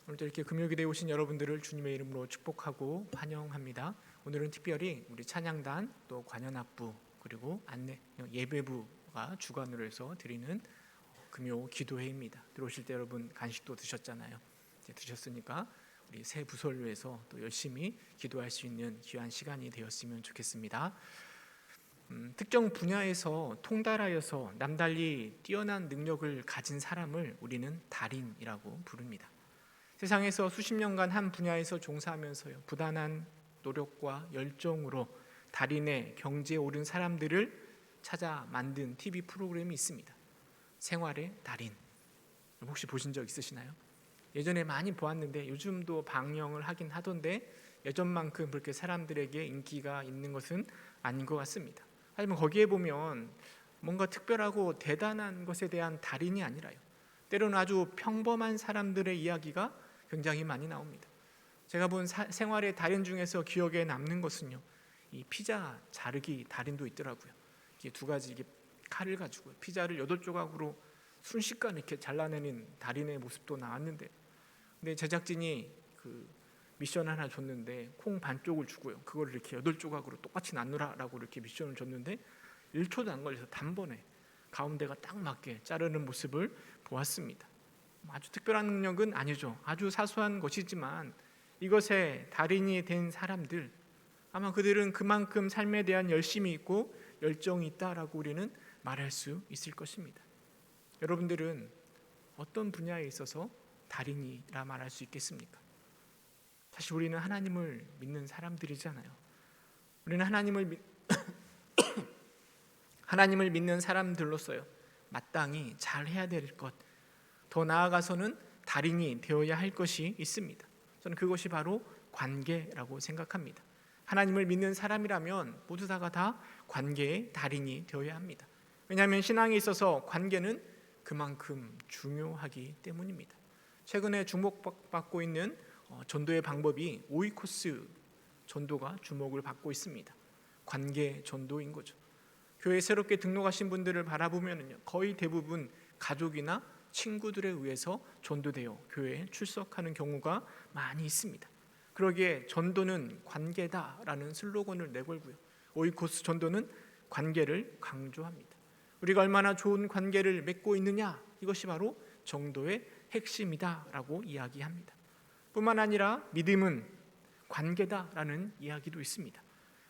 오늘도 이렇게 금요기대에 오신 여러분들을 주님의 이름으로 축복하고 환영합니다. 오늘은 특별히 우리 찬양단 또 관현악부 그리고 안내 예배부가 주관으로 해서 드리는 금요 기도회입니다. 들어오실 때 여러분 간식도 드셨잖아요. 이제 드셨으니까 우리 새 부서를 위해서 또 열심히 기도할 수 있는 귀한 시간이 되었으면 좋겠습니다. 특정 분야에서 통달하여서 남달리 뛰어난 능력을 가진 사람을 우리는 달인이라고 부릅니다. 세상에서 수십 년간 한 분야에서 종사하면서요, 부단한 노력과 열정으로 달인의 경지에 오른 사람들을 찾아 만든 TV 프로그램이 있습니다. 생활의 달인. 혹시 보신 적 있으시나요? 예전에 많이 보았는데 요즘도 방영을 하긴 하던데 예전만큼 그렇게 사람들에게 인기가 있는 것은 아닌 것 같습니다. 하지만 거기에 보면 뭔가 특별하고 대단한 것에 대한 달인이 아니라요, 때로는 아주 평범한 사람들의 이야기가 굉장히 많이 나옵니다. 제가 본 생활의 달인 중에서 기억에 남는 것은요, 이 피자 자르기 달인도 있더라고요. 이게 두 가지 이게 칼을 가지고 피자를 8조각으로 순식간에 이렇게 잘라내는 달인의 모습도 나왔는데, 근데 제작진이 그 미션 하나 줬는데 콩 반쪽을 주고요, 그걸 이렇게 8조각으로 똑같이 나누라라고 이렇게 미션을 줬는데 1초도 안 걸려서 단번에 가운데가 딱 맞게 자르는 모습을 보았습니다. 아주 특별한 능력은 아니죠. 아주 사소한 것이지만 이것에 달인이 된 사람들, 아마 그들은 그만큼 삶에 대한 열심이 있고 열정이 있다라고 우리는 말할 수 있을 것입니다. 여러분들은 어떤 분야에 있어서 달인이라 말할 수 있겠습니까? 사실 우리는 하나님을 믿는 사람들이잖아요. 우리는 하나님을 믿는 사람들로서요, 마땅히 잘 해야 될 것, 더 나아가서는 달인이 되어야 할 것이 있습니다. 저는 그것이 바로 관계라고 생각합니다. 하나님을 믿는 사람이라면 모두 다 관계의 달인이 되어야 합니다. 왜냐하면 신앙에 있어서 관계는 그만큼 중요하기 때문입니다. 최근에 주목받고 있는 전도의 방법이 오이코스 전도가 주목을 받고 있습니다. 관계 전도인 거죠. 교회에 새롭게 등록하신 분들을 바라보면요, 거의 대부분 가족이나 친구들에 의해서 전도되어 교회에 출석하는 경우가 많이 있습니다. 그러기에 전도는 관계다라는 슬로건을 내걸고요, 오이코스 전도는 관계를 강조합니다. 우리가 얼마나 좋은 관계를 맺고 있느냐, 이것이 바로 정도의 핵심이다라고 이야기합니다. 뿐만 아니라 믿음은 관계다라는 이야기도 있습니다.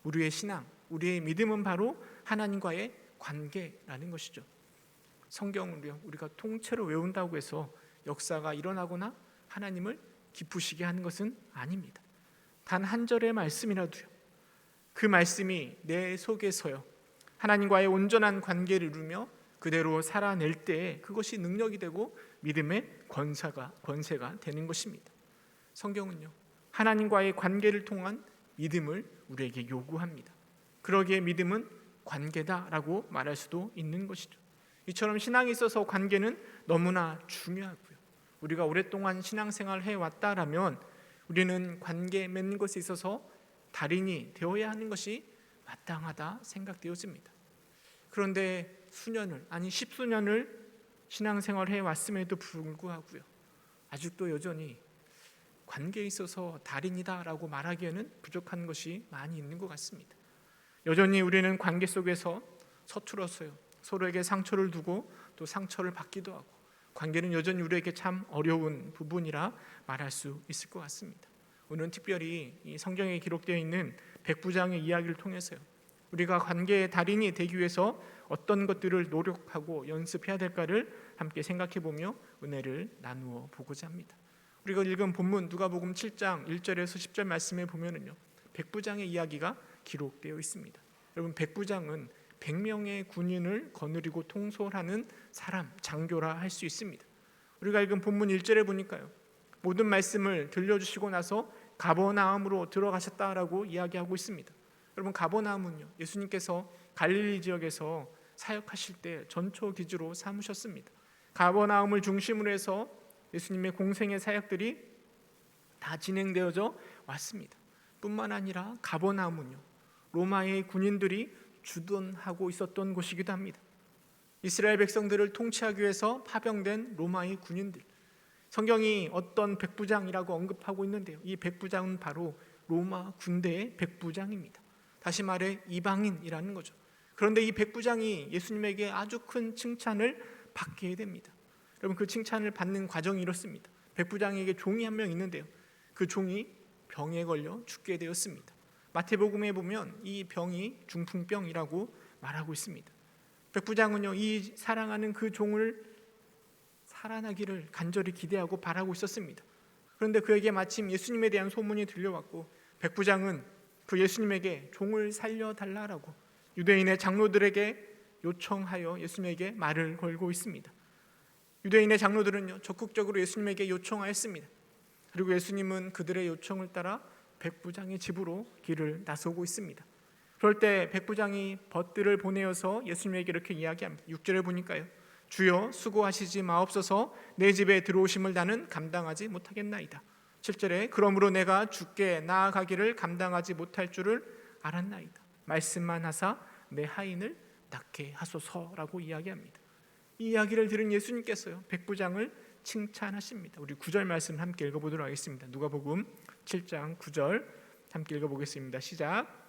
우리의 신앙, 우리의 믿음은 바로 하나님과의 관계라는 것이죠. 성경을 우리가 통째로 외운다고 해서 역사가 일어나거나 하나님을 기쁘시게 하는 것은 아닙니다. 단 한 절의 말씀이라도요, 그 말씀이 내 속에서요 하나님과의 온전한 관계를 이루며 그대로 살아낼 때에 그것이 능력이 되고 믿음의 권세가 되는 것입니다. 성경은요, 하나님과의 관계를 통한 믿음을 우리에게 요구합니다. 그러기에 믿음은 관계다라고 말할 수도 있는 것이죠. 이처럼 신앙에 있어서 관계는 너무나 중요하고요, 우리가 오랫동안 신앙생활을 해왔다라면 우리는 관계 맺는 것에 있어서 달인이 되어야 하는 것이 마땅하다 생각되어집니다. 그런데 수년을, 아니 10수년을 신앙생활을 해왔음에도 불구하고요, 아직도 여전히 관계에 있어서 달인이다라고 말하기에는 부족한 것이 많이 있는 것 같습니다. 여전히 우리는 관계 속에서 서툴어서요, 서로에게 상처를 두고 또 상처를 받기도 하고, 관계는 여전히 우리에게 참 어려운 부분이라 말할 수 있을 것 같습니다. 오늘은 특별히 이 성경에 기록되어 있는 백부장의 이야기를 통해서요, 우리가 관계의 달인이 되기 위해서 어떤 것들을 노력하고 연습해야 될까를 함께 생각해보며 은혜를 나누어 보고자 합니다. 우리가 읽은 본문 누가복음 7장 1절에서 10절 말씀에 보면은요, 백부장의 이야기가 기록되어 있습니다. 여러분, 백부장은 100명의 군인을 거느리고 통솔하는 사람, 장교라 할 수 있습니다. 우리가 읽은 본문 1절에 보니까요, 모든 말씀을 들려주시고 나서 가버나움으로 들어가셨다라고 이야기하고 있습니다. 여러분, 가버나움은요, 예수님께서 갈릴리 지역에서 사역하실 때 전초 기지로 삼으셨습니다. 가버나움을 중심으로 해서 예수님의 공생의 사역들이 다 진행되어져 왔습니다. 뿐만 아니라 가버나움은요, 로마의 군인들이 주둔하고 있었던 곳이기도 합니다. 이스라엘 백성들을 통치하기 위해서 파병된 로마의 군인들, 성경이 어떤 백부장이라고 언급하고 있는데요, 이 백부장은 바로 로마 군대의 백부장입니다. 다시 말해 이방인이라는 거죠. 그런데 이 백부장이 예수님에게 아주 큰 칭찬을 받게 됩니다. 여러분, 그 칭찬을 받는 과정이 이렇습니다. 백부장에게 종이 한 명 있는데요, 그 종이 병에 걸려 죽게 되었습니다. 마태복음에 보면 이 병이 중풍병이라고 말하고 있습니다. 백부장은요, 이 사랑하는 그 종을 살아나기를 간절히 기대하고 바라고 있었습니다. 그런데 그에게 마침 예수님에 대한 소문이 들려왔고, 백부장은 그 예수님에게 종을 살려달라라고 유대인의 장로들에게 요청하여 예수님에게 말을 걸고 있습니다. 유대인의 장로들은요, 적극적으로 예수님에게 요청하였습니다. 그리고 예수님은 그들의 요청을 따라 백부장의 집으로 길을 나서고 있습니다. 그럴 때 백부장이 벗들을 보내어서 예수님에게 이렇게 이야기합니다. 6절에 보니까요, 주여 수고하시지 마옵소서, 내 집에 들어오심을 나는 감당하지 못하겠나이다. 7절에 그러므로 내가 주께 나아가기를 감당하지 못할 줄을 알았나이다. 말씀만 하사 내 하인을 낫게 하소서라고 이야기합니다. 이 이야기를 들은 예수님께서요, 백부장을 칭찬하십니다. 우리 9절 말씀 함께 읽어보도록 하겠습니다. 누가복음 7장 9절 함께 읽어보겠습니다. 시작.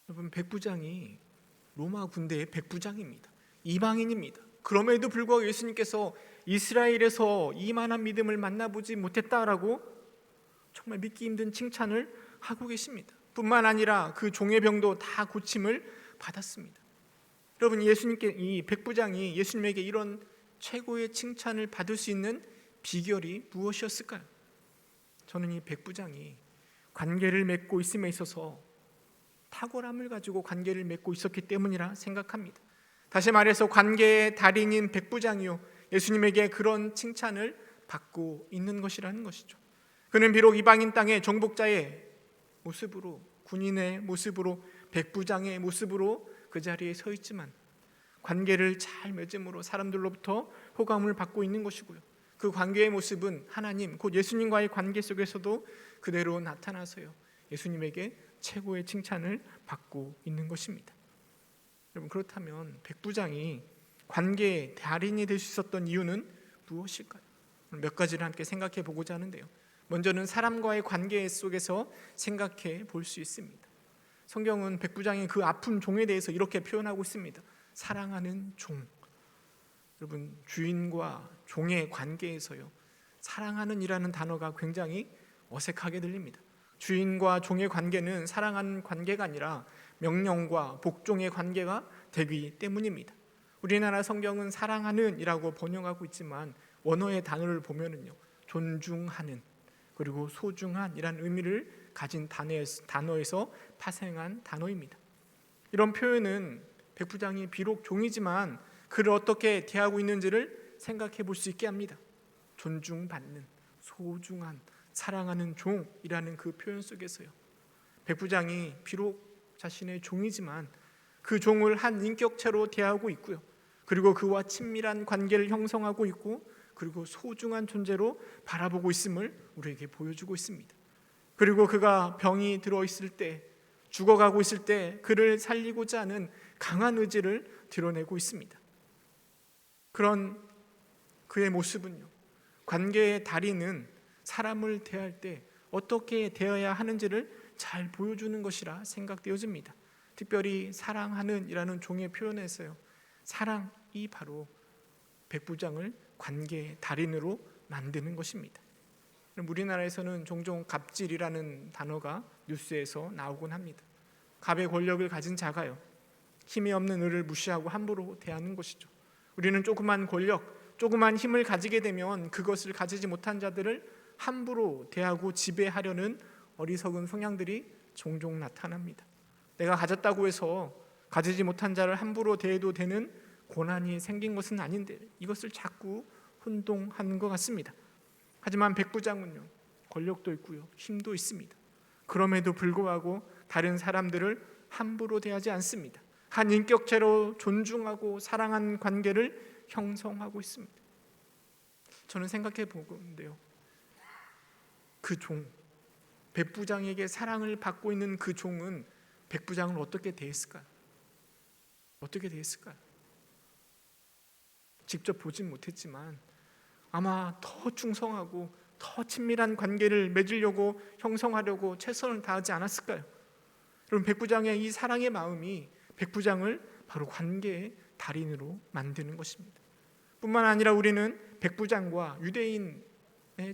여러분, 백부장이 로마 군대의 백부장입니다. 이방인입니다. 그럼에도 불구하고 예수님께서 이스라엘에서 이만한 믿음을 만나보지 못했다라고 정말 믿기 힘든 칭찬을 하고 계십니다. 뿐만 아니라 그 종의 병도 다 고침을 받았습니다. 여러분, 이 백부장이 예수님에게 이런 최고의 칭찬을 받을 수 있는 비결이 무엇이었을까요? 저는 이 백부장이 관계를 맺고 있음에 있어서 탁월함을 가지고 관계를 맺고 있었기 때문이라 생각합니다. 다시 말해서 관계의 달인인 백부장이요, 예수님에게 그런 칭찬을 받고 있는 것이라는 것이죠. 그는 비록 이방인 땅의 정복자의 모습으로, 군인의 모습으로, 백부장의 모습으로 그 자리에 서 있지만 관계를 잘 맺음으로 사람들로부터 호감을 받고 있는 것이고요, 그 관계의 모습은 하나님 곧 예수님과의 관계 속에서도 그대로 나타나서요, 예수님에게 최고의 칭찬을 받고 있는 것입니다. 여러분, 그렇다면 백부장이 관계의 달인이 될 수 있었던 이유는 무엇일까요? 몇 가지를 함께 생각해 보고자 하는데요, 먼저는 사람과의 관계 속에서 생각해 볼 수 있습니다. 성경은 백부장의 그 아픈 종에 대해서 이렇게 표현하고 있습니다. 사랑하는 종. 여러분, 주인과 종의 관계에서요, 사랑하는 이라는 단어가 굉장히 어색하게 들립니다. 주인과 종의 관계는 사랑하는 관계가 아니라 명령과 복종의 관계가 되기 때문입니다. 우리나라 성경은 사랑하는 이라고 번역하고 있지만 원어의 단어를 보면은요, 존중하는 그리고 소중한 이라는 의미를 가진 단어에서 파생한 단어입니다. 이런 표현은 백부장이 비록 종이지만 그를 어떻게 대하고 있는지를 생각해 볼 수 있게 합니다. 존중받는, 소중한, 사랑하는 종이라는 그 표현 속에서요, 백부장이 비록 자신의 종이지만 그 종을 한 인격체로 대하고 있고요, 그리고 그와 친밀한 관계를 형성하고 있고, 그리고 소중한 존재로 바라보고 있음을 우리에게 보여주고 있습니다. 그리고 그가 병이 들어있을 때, 죽어가고 있을 때 그를 살리고자 하는 강한 의지를 드러내고 있습니다. 그런 그의 모습은요, 관계의 달인은 사람을 대할 때 어떻게 대해야 하는지를 잘 보여주는 것이라 생각되어집니다. 특별히 사랑하는 이라는 종의 표현에서요, 사랑이 바로 백부장을 관계의 달인으로 만드는 것입니다. 우리나라에서는 종종 갑질이라는 단어가 뉴스에서 나오곤 합니다. 갑의 권력을 가진 자가요, 힘이 없는 을을 무시하고 함부로 대하는 것이죠. 우리는 조그만 권력, 조그만 힘을 가지게 되면 그것을 가지지 못한 자들을 함부로 대하고 지배하려는 어리석은 성향들이 종종 나타납니다. 내가 가졌다고 해서 가지지 못한 자를 함부로 대해도 되는 고난이 생긴 것은 아닌데 이것을 자꾸 혼동하는 것 같습니다. 하지만 백부장은요, 권력도 있고요, 힘도 있습니다. 그럼에도 불구하고 다른 사람들을 함부로 대하지 않습니다. 한 인격체로 존중하고 사랑하는 관계를 형성하고 있습니다. 저는 생각해 보건데요, 그 종, 백부장에게 사랑을 받고 있는 그 종은 백부장을 어떻게 대했을까요? 어떻게 대했을까요? 직접 보진 못했지만 아마 더 충성하고 더 친밀한 관계를 맺으려고 형성하려고 최선을 다하지 않았을까요? 여러분, 백부장의 이 사랑의 마음이 백부장을 바로 관계의 달인으로 만드는 것입니다. 뿐만 아니라 우리는 백부장과 유대인의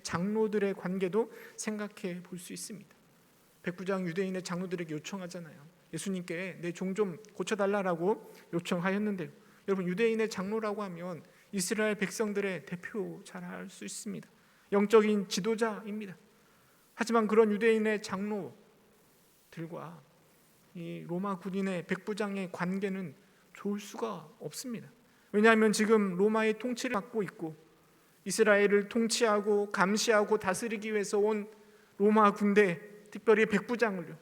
장로들의 관계도 생각해 볼 수 있습니다. 백부장 유대인의 장로들에게 요청하잖아요. 예수님께 내 종 좀 고쳐달라고 요청하였는데요. 여러분, 유대인의 장로라고 하면 이스라엘 백성들의 대표 잘 알 수 있습니다. 영적인 지도자입니다. 하지만 그런 유대인의 장로들과 이 로마 군인의 백부장의 관계는 좋을 수가 없습니다. 왜냐하면 지금 로마의 통치를 받고 있고 이스라엘을 통치하고 감시하고 다스리기 위해서 온 로마 군대, 특별히 백부장을요,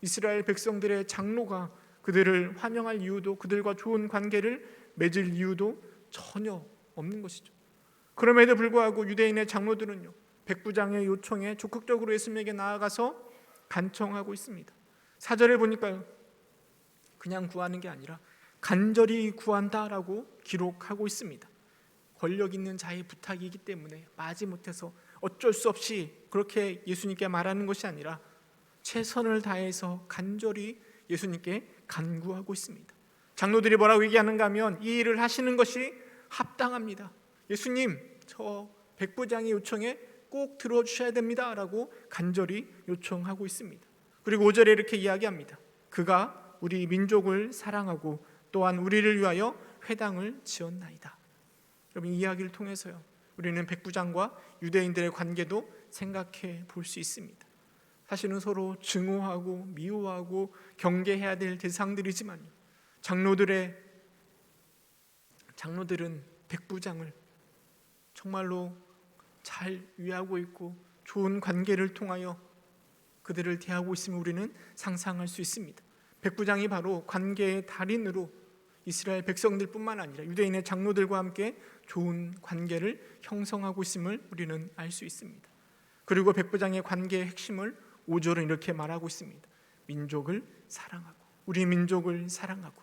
이스라엘 백성들의 장로가 그들을 환영할 이유도, 그들과 좋은 관계를 맺을 이유도 전혀 없는 것이죠. 그럼에도 불구하고 유대인의 장로들은요, 백부장의 요청에 적극적으로 예수님에게 나아가서 간청하고 있습니다. 4절에 보니까요, 그냥 구하는 게 아니라 간절히 구한다라고 기록하고 있습니다. 권력 있는 자의 부탁이기 때문에 마지못해서 어쩔 수 없이 그렇게 예수님께 말하는 것이 아니라 최선을 다해서 간절히 예수님께 간구하고 있습니다. 장로들이 뭐라고 얘기하는가 하면 이 일을 하시는 것이 합당합니다. 예수님, 저 백부장의 요청에 꼭 들어주셔야 됩니다 라고 간절히 요청하고 있습니다. 그리고 5절에 이렇게 이야기합니다. 그가 우리 민족을 사랑하고 또한 우리를 위하여 회당을 지었나이다. 여러분, 이 이야기를 통해서요, 우리는 백부장과 유대인들의 관계도 생각해 볼 수 있습니다. 사실은 서로 증오하고 미워하고 경계해야 될 대상들이지만요, 장로들은 백부장을 정말로 잘 위하고 있고 좋은 관계를 통하여 그들을 대하고 있음을 우리는 상상할 수 있습니다. 백부장이 바로 관계의 달인으로 이스라엘 백성들뿐만 아니라 유대인의 장로들과 함께 좋은 관계를 형성하고 있음을 우리는 알 수 있습니다. 그리고 백부장의 관계의 핵심을 5절은 이렇게 말하고 있습니다. 민족을 사랑하고, 우리 민족을 사랑하고.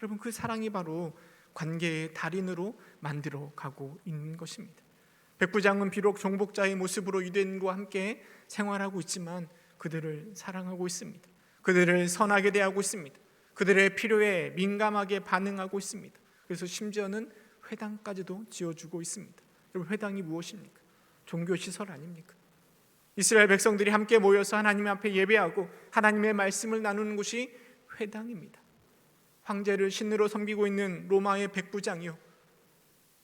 여러분, 그 사랑이 바로 관계의 달인으로 만들어 가고 있는 것입니다. 백부장은 비록 정복자의 모습으로 유대인과 함께 생활하고 있지만 그들을 사랑하고 있습니다. 그들을 선하게 대하고 있습니다. 그들의 필요에 민감하게 반응하고 있습니다. 그래서 심지어는 회당까지도 지어주고 있습니다. 여러분, 회당이 무엇입니까? 종교시설 아닙니까? 이스라엘 백성들이 함께 모여서 하나님 앞에 예배하고 하나님의 말씀을 나누는 곳이 회당입니다. 황제를 신으로 섬기고 있는 로마의 백부장이요,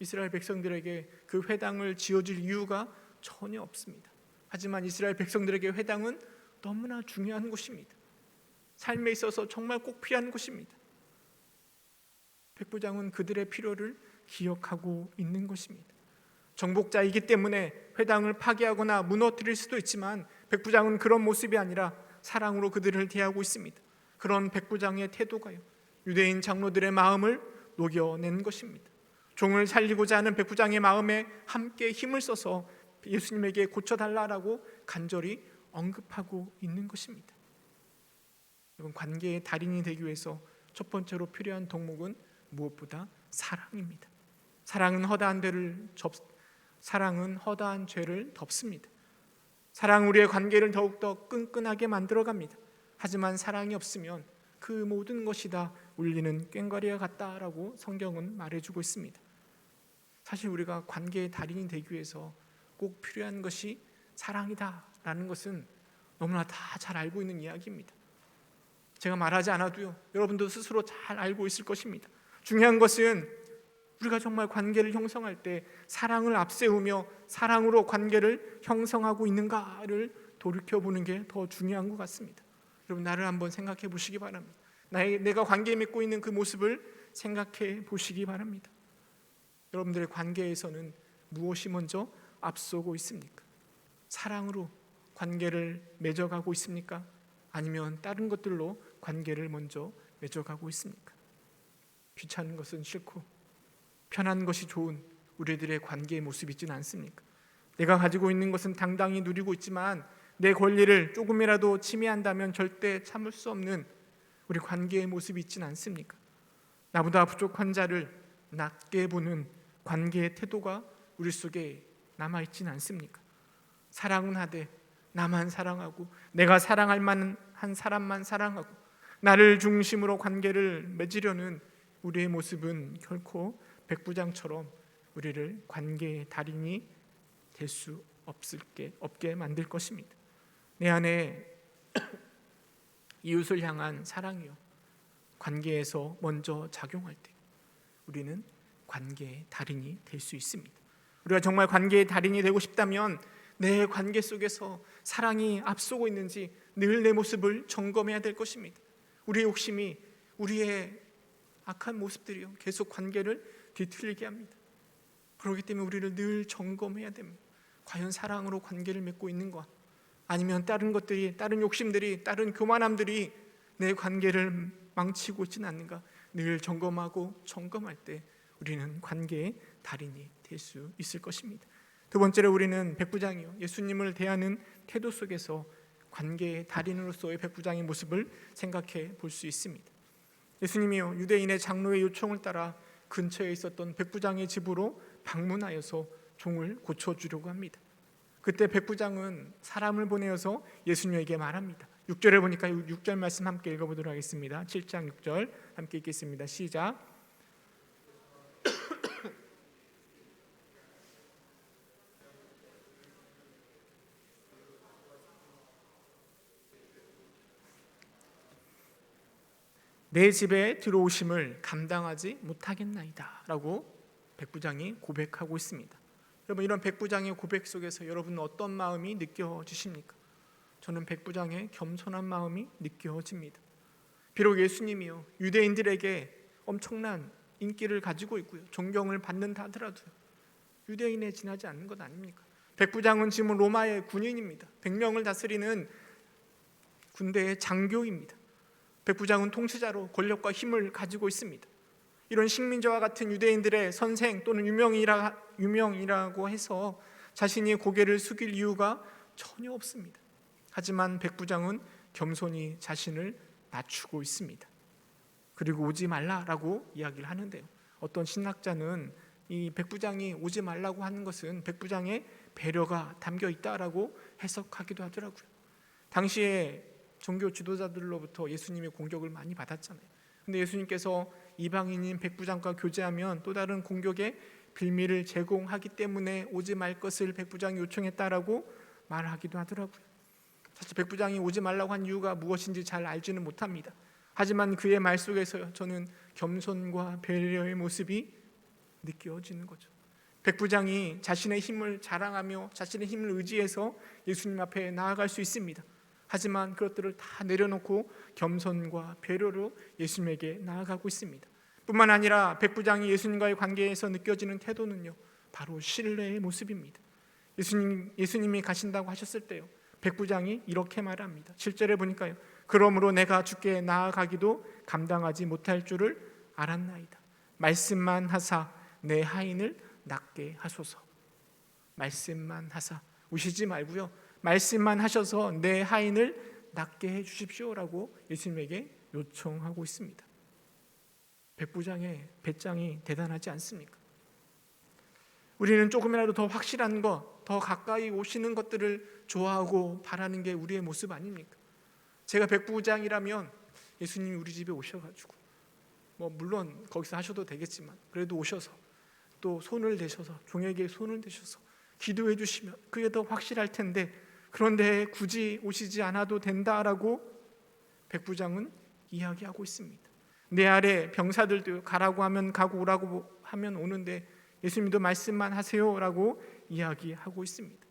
이스라엘 백성들에게 그 회당을 지어줄 이유가 전혀 없습니다. 하지만 이스라엘 백성들에게 회당은 너무나 중요한 곳입니다. 삶에 있어서 정말 꼭 필요한 곳입니다. 백부장은 그들의 필요를 기억하고 있는 것입니다. 정복자이기 때문에 회당을 파괴하거나 무너뜨릴 수도 있지만 백부장은 그런 모습이 아니라 사랑으로 그들을 대하고 있습니다. 그런 백부장의 태도가요, 유대인 장로들의 마음을 녹여낸 것입니다. 종을 살리고자 하는 백부장의 마음에 함께 힘을 써서 예수님에게 고쳐달라고 간절히 언급하고 있는 것입니다. 여러분, 관계의 달인이 되기 위해서 첫 번째로 필요한 덕목은 무엇보다 사랑입니다. 사랑은 허다한 죄를 덮습니다. 사랑은 우리의 관계를 더욱더 끈끈하게 만들어갑니다. 하지만 사랑이 없으면 그 모든 것이 다 울리는 꽹과리와 같다라고 성경은 말해주고 있습니다. 사실 우리가 관계의 달인이 되기 위해서 꼭 필요한 것이 사랑이다라는 것은 너무나 다 잘 알고 있는 이야기입니다. 제가 말하지 않아도요, 여러분도 스스로 잘 알고 있을 것입니다. 중요한 것은 우리가 정말 관계를 형성할 때 사랑을 앞세우며 사랑으로 관계를 형성하고 있는가를 돌이켜보는 게 더 중요한 것 같습니다. 여러분, 나를 한번 생각해 보시기 바랍니다. 내가 관계 맺고 있는 그 모습을 생각해 보시기 바랍니다. 여러분들의 관계에서는 무엇이 먼저 앞서고 있습니까? 사랑으로 관계를 맺어가고 있습니까? 아니면 다른 것들로 관계를 먼저 맺어가고 있습니까? 귀찮은 것은 싫고 편한 것이 좋은 우리들의 관계의 모습이 있지는 않습니까? 내가 가지고 있는 것은 당당히 누리고 있지만 내 권리를 조금이라도 침해한다면 절대 참을 수 없는 우리 관계의 모습이 있지는 않습니까? 나보다 부족한 자를 낮게 보는 관계의 태도가 우리 속에 남아있지는 않습니까? 사랑은 하되 나만 사랑하고 내가 사랑할 만한 사람만 사랑하고 나를 중심으로 관계를 맺으려는 우리의 모습은 결코 백부장처럼 우리를 관계의 달인이 될 수 없게 만들 것입니다. 내 안에 이웃을 향한 사랑이요, 관계에서 먼저 작용할 때 우리는 관계의 달인이 될 수 있습니다. 우리가 정말 관계의 달인이 되고 싶다면 내 관계 속에서 사랑이 앞서고 있는지 늘 내 모습을 점검해야 될 것입니다. 우리의 욕심이, 우리의 악한 모습들이요 계속 관계를 뒤틀리게 합니다. 그렇기 때문에 우리를 늘 점검해야 됩니다. 과연 사랑으로 관계를 맺고 있는가? 아니면 다른 것들이, 다른 욕심들이, 다른 교만함들이 내 관계를 망치고 있지는 않는가? 늘 점검할 때 우리는 관계의 달인이 될 수 있을 것입니다. 두 번째로 우리는 백부장이요, 예수님을 대하는 태도 속에서 관계의 달인으로서의 백부장의 모습을 생각해 볼 수 있습니다. 예수님이요 유대인의 장로의 요청을 따라 근처에 있었던 백부장의 집으로 방문하여서 종을 고쳐주려고 합니다. 그때 백부장은 사람을 보내어서 예수님에게 말합니다. 6절에 보니까 6절 말씀 함께 읽어보도록 하겠습니다. 7장 6절 함께 읽겠습니다. 시작. 내 집에 들어오심을 감당하지 못하겠나이다 라고 백부장이 고백하고 있습니다. 여러분, 이런 백부장의 고백 속에서 여러분은 어떤 마음이 느껴지십니까? 저는 백부장의 겸손한 마음이 느껴집니다. 비록 예수님이요 유대인들에게 엄청난 인기를 가지고 있고요 존경을 받는다 하더라도 유대인에 지나지 않는 것 아닙니까? 백부장은 지금 로마의 군인입니다. 100명을 다스리는 군대의 장교입니다. 백부장은 통치자로 권력과 힘을 가지고 있습니다. 이런 식민자와 같은 유대인들의 선생 또는 유명이라고 해서 자신이 고개를 숙일 이유가 전혀 없습니다. 하지만 백부장은 겸손히 자신을 낮추고 있습니다. 그리고 오지 말라라고 이야기를 하는데요, 어떤 신학자는 이 백부장이 오지 말라고 하는 것은 백부장의 배려가 담겨 있다라고 해석하기도 하더라고요. 당시에 종교 지도자들로부터 예수님의 공격을 많이 받았잖아요. 근데 예수님께서 이방인인 백부장과 교제하면 또 다른 공격의 빌미를 제공하기 때문에 오지 말 것을 백부장이 요청했다라고 말하기도 하더라고요. 사실 백부장이 오지 말라고 한 이유가 무엇인지 잘 알지는 못합니다. 하지만 그의 말 속에서 저는 겸손과 배려의 모습이 느껴지는 거죠. 백부장이 자신의 힘을 자랑하며 자신의 힘을 의지해서 예수님 앞에 나아갈 수 있습니다. 하지만 그것들을 다 내려놓고 겸손과 배려로 예수님에게 나아가고 있습니다. 뿐만 아니라 백부장이 예수님과의 관계에서 느껴지는 태도는요 바로 신뢰의 모습입니다. 예수님이 가신다고 하셨을 때요 백부장이 이렇게 말합니다. 7절에 보니까요, 그러므로 내가 주께 나아가기도 감당하지 못할 줄을 알았나이다. 말씀만 하사 내 하인을 낫게 하소서. 말씀만 하사, 우시지 말고요 말씀만 하셔서 내 하인을 낫게 해주십시오라고 예수님에게 요청하고 있습니다. 백부장의 배짱이 대단하지 않습니까? 우리는 조금이라도 더 확실한 것, 더 가까이 오시는 것들을 좋아하고 바라는 게 우리의 모습 아닙니까? 제가 백부장이라면 예수님이 우리 집에 오셔가지고 물론 거기서 하셔도 되겠지만 그래도 오셔서 또 손을 대셔서 종에게 손을 대셔서 기도해 주시면 그게 더 확실할 텐데, 그런데 굳이 오시지 않아도 된다라고 백부장은 이야기하고 있습니다. 내 아래 병사들도 가라고 하면 가고 오라고 하면 오는데 예수님도 말씀만 하세요라고 이야기하고 있습니다.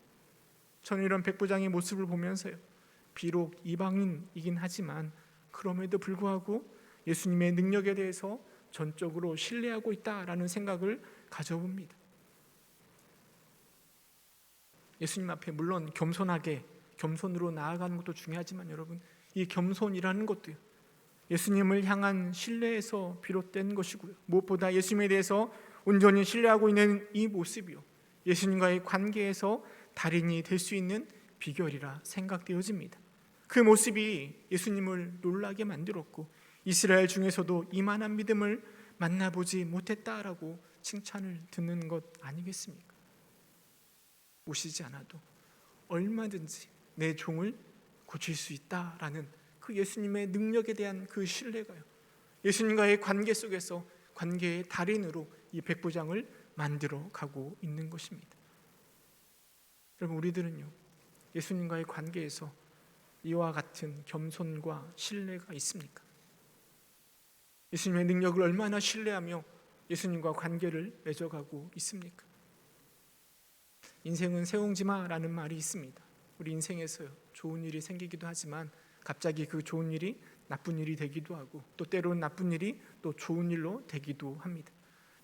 저는 이런 백부장의 모습을 보면서요, 비록 이방인이긴 하지만 그럼에도 불구하고 예수님의 능력에 대해서 전적으로 신뢰하고 있다라는 생각을 가져봅니다. 예수님 앞에 물론 겸손으로 나아가는 것도 중요하지만 여러분, 이 겸손이라는 것도요 예수님을 향한 신뢰에서 비롯된 것이고요, 무엇보다 예수님에 대해서 온전히 신뢰하고 있는 이 모습이요 예수님과의 관계에서 달인이 될 수 있는 비결이라 생각되어집니다. 그 모습이 예수님을 놀라게 만들었고 이스라엘 중에서도 이만한 믿음을 만나보지 못했다라고 칭찬을 듣는 것 아니겠습니까? 오시지 않아도 얼마든지 내 종을 고칠 수 있다라는 그 예수님의 능력에 대한 그 신뢰가요, 예수님과의 관계 속에서 관계의 달인으로 이 백부장을 만들어 가고 있는 것입니다. 여러분, 우리들은요, 예수님과의 관계에서 이와 같은 겸손과 신뢰가 있습니까? 예수님의 능력을 얼마나 신뢰하며 예수님과 관계를 맺어가고 있습니까? 인생은 새옹지마라는 말이 있습니다. 우리 인생에서요, 좋은 일이 생기기도 하지만 갑자기 그 좋은 일이 나쁜 일이 되기도 하고 또 때로는 나쁜 일이 또 좋은 일로 되기도 합니다.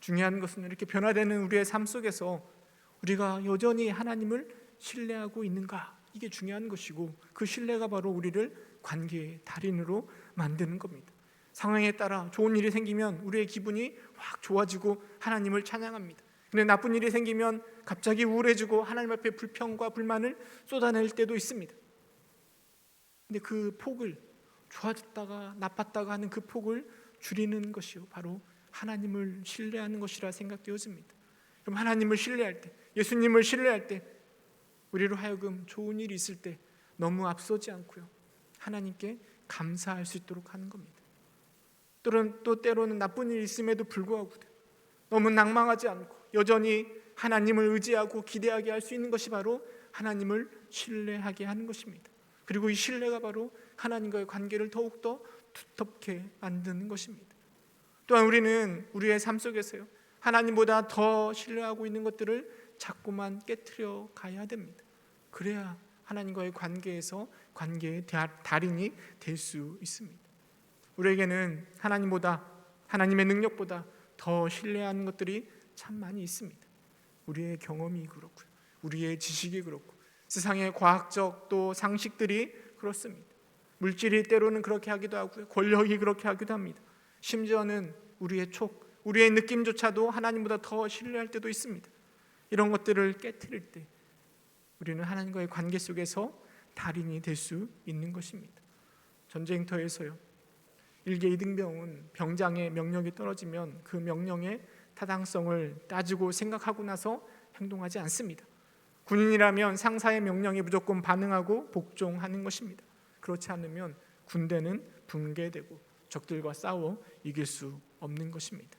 중요한 것은 이렇게 변화되는 우리의 삶 속에서 우리가 여전히 하나님을 신뢰하고 있는가, 이게 중요한 것이고 그 신뢰가 바로 우리를 관계의 달인으로 만드는 겁니다. 상황에 따라 좋은 일이 생기면 우리의 기분이 확 좋아지고 하나님을 찬양합니다. 근데 나쁜 일이 생기면 갑자기 우울해지고 하나님 앞에 불평과 불만을 쏟아낼 때도 있습니다. 근데 그 폭을, 좋아졌다가 나빴다가 하는 그 폭을 줄이는 것이요, 바로 하나님을 신뢰하는 것이라 생각되어집니다. 그럼 하나님을 신뢰할 때, 예수님을 신뢰할 때 우리로 하여금 좋은 일이 있을 때 너무 앞서지 않고요, 하나님께 감사할 수 있도록 하는 겁니다. 또 때로는 나쁜 일이 있음에도 불구하고 너무 낭망하지 않고 여전히 하나님을 의지하고 기대하게 할 수 있는 것이 바로 하나님을 신뢰하게 하는 것입니다. 그리고 이 신뢰가 바로 하나님과의 관계를 더욱더 두텁게 만드는 것입니다. 또한 우리는 우리의 삶 속에서요, 하나님보다 더 신뢰하고 있는 것들을 자꾸만 깨트려 가야 됩니다. 그래야 하나님과의 관계에서 관계의 달인이 될 수 있습니다. 우리에게는 하나님보다, 하나님의 능력보다 더 신뢰하는 것들이 참 많이 있습니다. 우리의 경험이 그렇고요, 우리의 지식이 그렇고 세상의 과학적 또 상식들이 그렇습니다. 물질이 때로는 그렇게 하기도 하고요, 권력이 그렇게 하기도 합니다. 심지어는 우리의 촉, 우리의 느낌조차도 하나님보다 더 신뢰할 때도 있습니다. 이런 것들을 깨트릴 때 우리는 하나님과의 관계 속에서 달인이 될 수 있는 것입니다. 전쟁터에서요, 일개 이등병은 병장의 명령이 떨어지면 그 명령의 타당성을 따지고 생각하고 나서 행동하지 않습니다. 군인이라면 상사의 명령에 무조건 반응하고 복종하는 것입니다. 그렇지 않으면 군대는 붕괴되고 적들과 싸워 이길 수 없는 것입니다.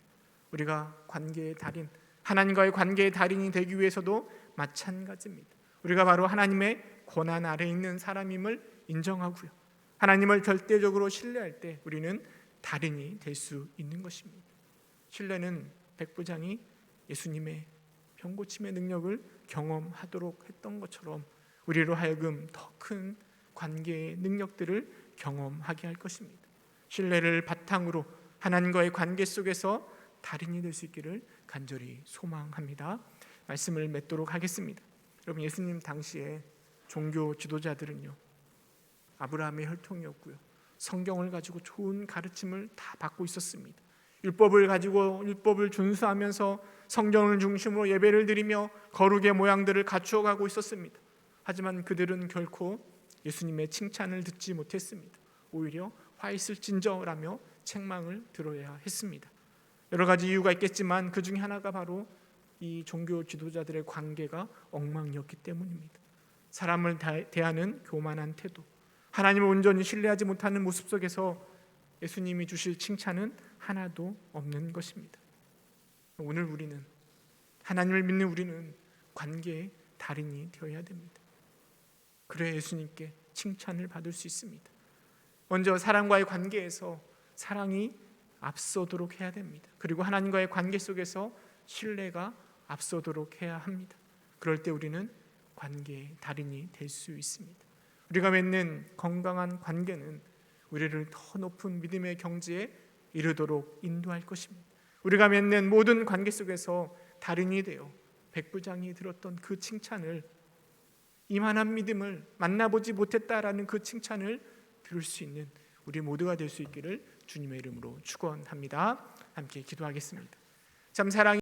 우리가 관계의 달인, 하나님과의 관계의 달인이 되기 위해서도 마찬가지입니다. 우리가 바로 하나님의 권한 아래에 있는 사람임을 인정하고요, 하나님을 절대적으로 신뢰할 때 우리는 달인이 될 수 있는 것입니다. 신뢰는 백부장이 예수님의 병고침의 능력을 경험하도록 했던 것처럼 우리로 하여금 더 큰 관계의 능력들을 경험하게 할 것입니다. 신뢰를 바탕으로 하나님과의 관계 속에서 달인이 될 수 있기를 간절히 소망합니다. 말씀을 맺도록 하겠습니다. 여러분, 예수님 당시에 종교 지도자들은요, 아브라함의 혈통이었고요, 성경을 가지고 좋은 가르침을 다 받고 있었습니다. 율법을 가지고 율법을 준수하면서 성경을 중심으로 예배를 드리며 거룩의 모양들을 갖추어가고 있었습니다. 하지만 그들은 결코 예수님의 칭찬을 듣지 못했습니다. 오히려 화 있을진저라며 책망을 들어야 했습니다. 여러 가지 이유가 있겠지만 그 중에 하나가 바로 이 종교 지도자들의 관계가 엉망이었기 때문입니다. 사람을 대하는 교만한 태도, 하나님을 온전히 신뢰하지 못하는 모습 속에서 예수님이 주실 칭찬은 하나도 없는 것입니다. 오늘 우리는, 하나님을 믿는 우리는 관계의 달인이 되어야 됩니다. 그래야 예수님께 칭찬을 받을 수 있습니다. 먼저 사람과의 관계에서 사랑이 앞서도록 해야 됩니다. 그리고 하나님과의 관계 속에서 신뢰가 앞서도록 해야 합니다. 그럴 때 우리는 관계의 달인이 될 수 있습니다. 우리가 맺는 건강한 관계는 우리를 더 높은 믿음의 경지에 이르도록 인도할 것입니다. 우리가 맺는 모든 관계 속에서 달인이 되어 백부장이 들었던 그 칭찬을, 이만한 믿음을 만나보지 못했다라는 그 칭찬을 들을 수 있는 우리 모두가 될 수 있기를 주님의 이름으로 축원합니다. 함께 기도하겠습니다. 참 사랑이